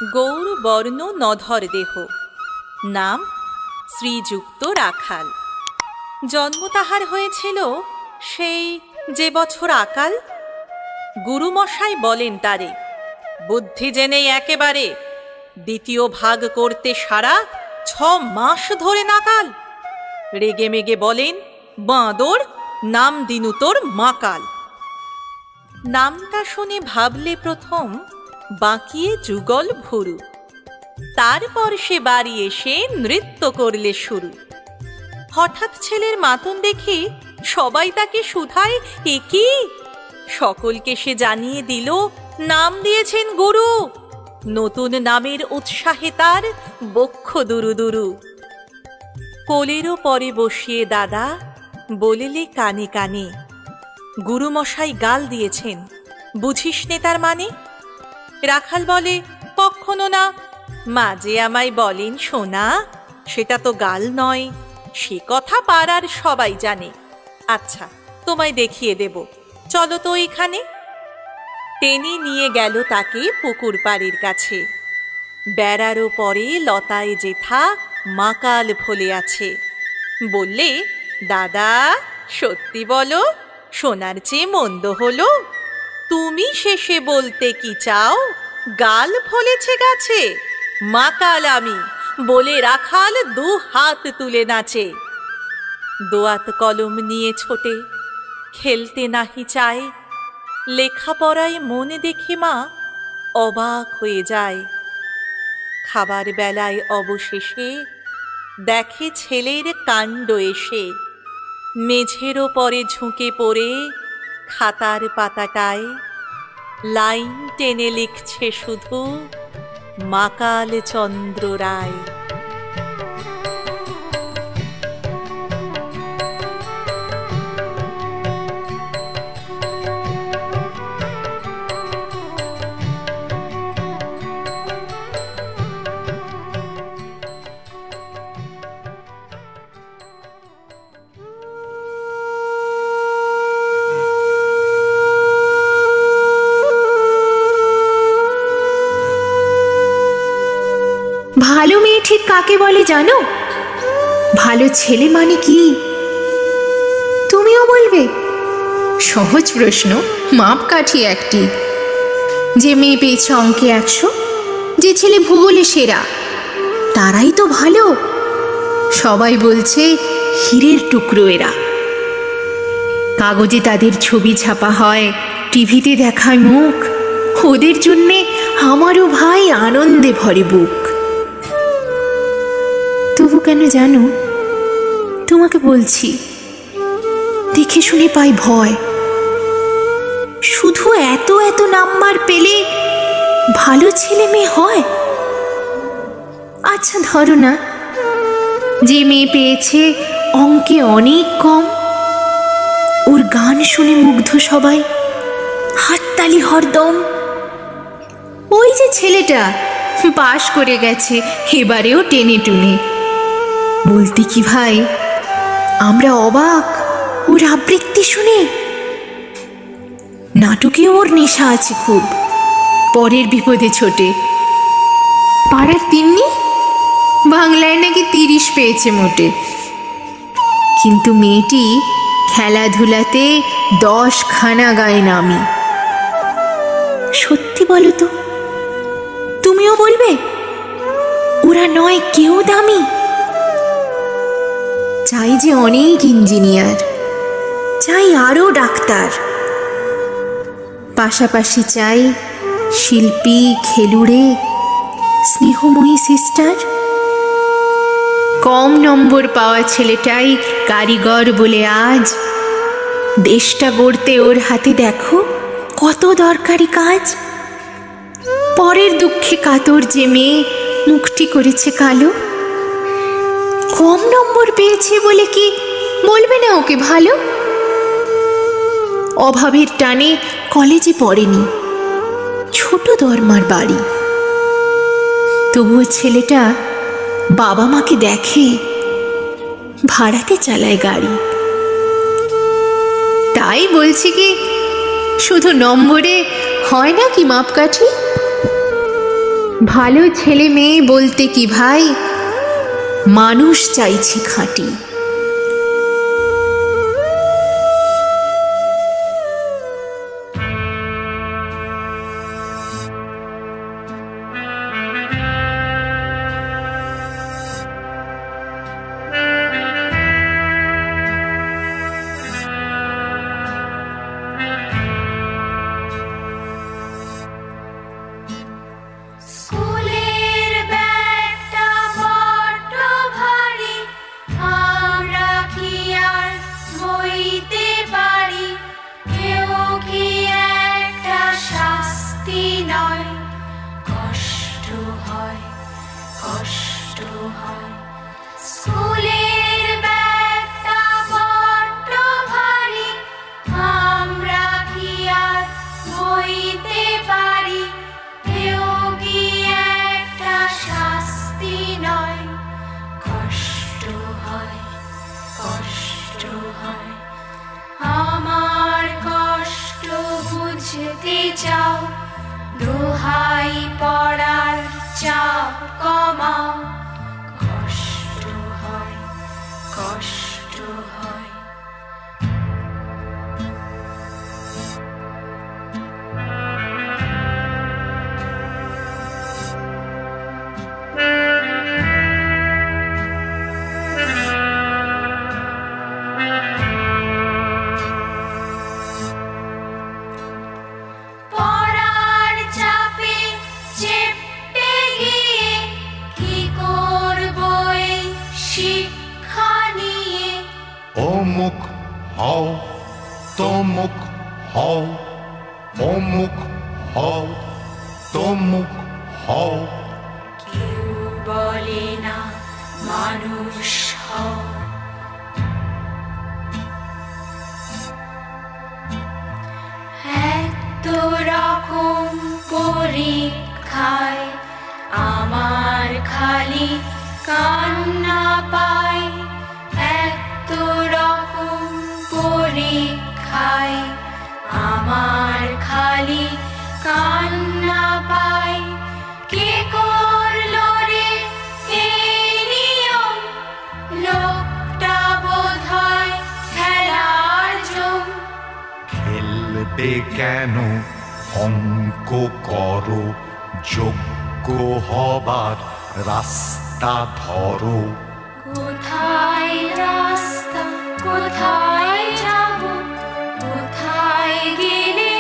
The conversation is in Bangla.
গৌর বর্ণ নধর দেহ, নাম শ্রীযুক্ত রাখাল। জন্ম তাহার হয়েছিল সেই যে বছর আকাল। গুরুমশাই বলেন তারে, বুদ্ধি জেনেই একেবারে দ্বিতীয় ভাগ করতে সারা 6 মাস ধরে নাকাল। রেগে মেগে বলেন, বাঁদর, নাম দিনু তোর মাকাল। নামটা শুনে ভাবলে প্রথম বাঁকিয়ে যুগল ভুরু, তারপর সে বাড়ি এসে নৃত্য করলে শুরু। হঠাৎ ছেলের মাতন দেখে সবাই তাকে শুধায়, এ কি? সকলকে সে জানিয়ে দিল, নাম দিয়েছেন গুরু। নতুন নামের উৎসাহে তার বক্ষ দুরু দুরু। কোলেরও পরে বসিয়ে দাদা বলিলে কানে কানে, গুরুমশাই গাল দিয়েছেন, বুঝিস নে তার মানে? রাখাল বলে, কখনো না। মাঝে আমায় বলেন, শোনা, সেটা তো গাল নয়, সে কথা পাড়ার সবাই জানে। আচ্ছা, তোমায় দেখিয়ে দেব, চলো তো এইখানে। টেনে নিয়ে গেল তাকে পুকুর পাড়ের কাছে। বেড়ারও পরে লতায় যেথা মাকাল ফলে আছে। বললে, দাদা সত্যি বলো, সোনার চেয়ে মন্দ হলো? তুমি শেষে বলতে কি চাও, গাল ফলেছে গাছে? মাকাল আমি, বলে রাখাল 2 হাত তুলে নাচে। দোয়াত কলম নিয়ে ছোটে, খেলতে নাহি চায়। লেখাপড়ায় মনে দেখে মা অবাক হয়ে যায়। খাবার বেলায় অবশেষে দেখে ছেলের কাণ্ড এসে। মেঝেরও পরে ঝুঁকে পড়ে খাতার পাতাটায় লাইন টেনে লিখছে শুধু, মাকাল চন্দ্র রায়। ভালো মেয়ে ঠিক কাকে বলে জানো? ভালো ছেলে মানে কি তুমিও বলবে? সহজ প্রশ্ন, মাপকাঠি একটি। যে মেয়ে পেয়েছে অঙ্কে 100, যে ছেলে ভূগোলে সেরা, তারাই তো ভালো। সবাই বলছে হীরের টুকরো এরা। কাগজে তাদের ছবি ছাপা হয়, টিভিতে দেখায় মুখ। ওদের জন্যে আমারও ভাই আনন্দে ভরে বুক। তবু কেন জানো, তোমাকে বলছি, দেখে শুনে পাই ভয়। শুধু এত এত নাম্বার পেলে ভালো ছেলে মেয়ে হয়? আচ্ছা ধরো না, যে মেয়ে পেয়েছে অঙ্কে অনেক কম, ওর গান শুনে মুগ্ধ সবাই, হাততালি হরদম। ওই যে ছেলেটা পাশ করে গেছে এবারেও টেনে টুনে। বলতে কি ভাই, আমরা অবাক ওর আবৃত্তি শুনে। নাটকে ওর নেশা আছে খুব, পরের বিপদে ছোটে। পাড়ার তিন্নি বাংলায় নাকি 30 পেয়েছে মোটে। কিন্তু মেয়েটি খেলাধুলাতে 10 খানা গায়ে নামি। সত্যি বলো তো, তুমিও বলবে ওরা নয় কেউ দামি? চাই যে অনেক ইঞ্জিনিয়ার, চাই আরো ডাক্তার, পাশাপাশি চাই শিল্পী, খেলুড়ে, স্নেহময়ী সিস্টার। কম নম্বর পাওয়া ছেলেটাই কারিগর বলে আজ দেশটা গড়তে ওর হাতে দেখো কত দরকারি কাজ। পরের দুঃখে কাতর যে মেয়ে মুখটি করেছে কালো, কম নম্বর পেয়েছে বলে কি বলবে না ওকে ভালো? অভাবের টানে কলেজে পড়েনি, ছোট দরমার বাড়ি, তবুও ছেলেটা বাবা মাকে দেখে, ভাড়াতে চালায় গাড়ি। তাই বলছি কি, শুধু নম্বরে হয় না কি মাপকাঠি? ভালো ছেলে মেয়ে বলতে কি ভাই, মানুষ চাইছে খাঁটি। আমার কষ্ট বুঝতে চাও, দোহাই পড়ার চাপ কমাও। কষ্ট হয়, কষ্ট হয়। অমুক হও, তমুক হও, অমুক হও, তমুক হও। কেউ বলে না মানুষ হও। এত রকম পরীক্ষায় আমার খালি কান্না পায়। এত রকম পরীক্ষায় আমার খালি কান্না পায়। কে করলো রে এই নিয়ম? লোকটা বোধহয় খেলার জম। খেলবে কেন? অঙ্ক করো, যোগ্য হবার রাস্তা ধরো। কোথায় রাস্তা, কোথায় যাব, কোথায় গেলে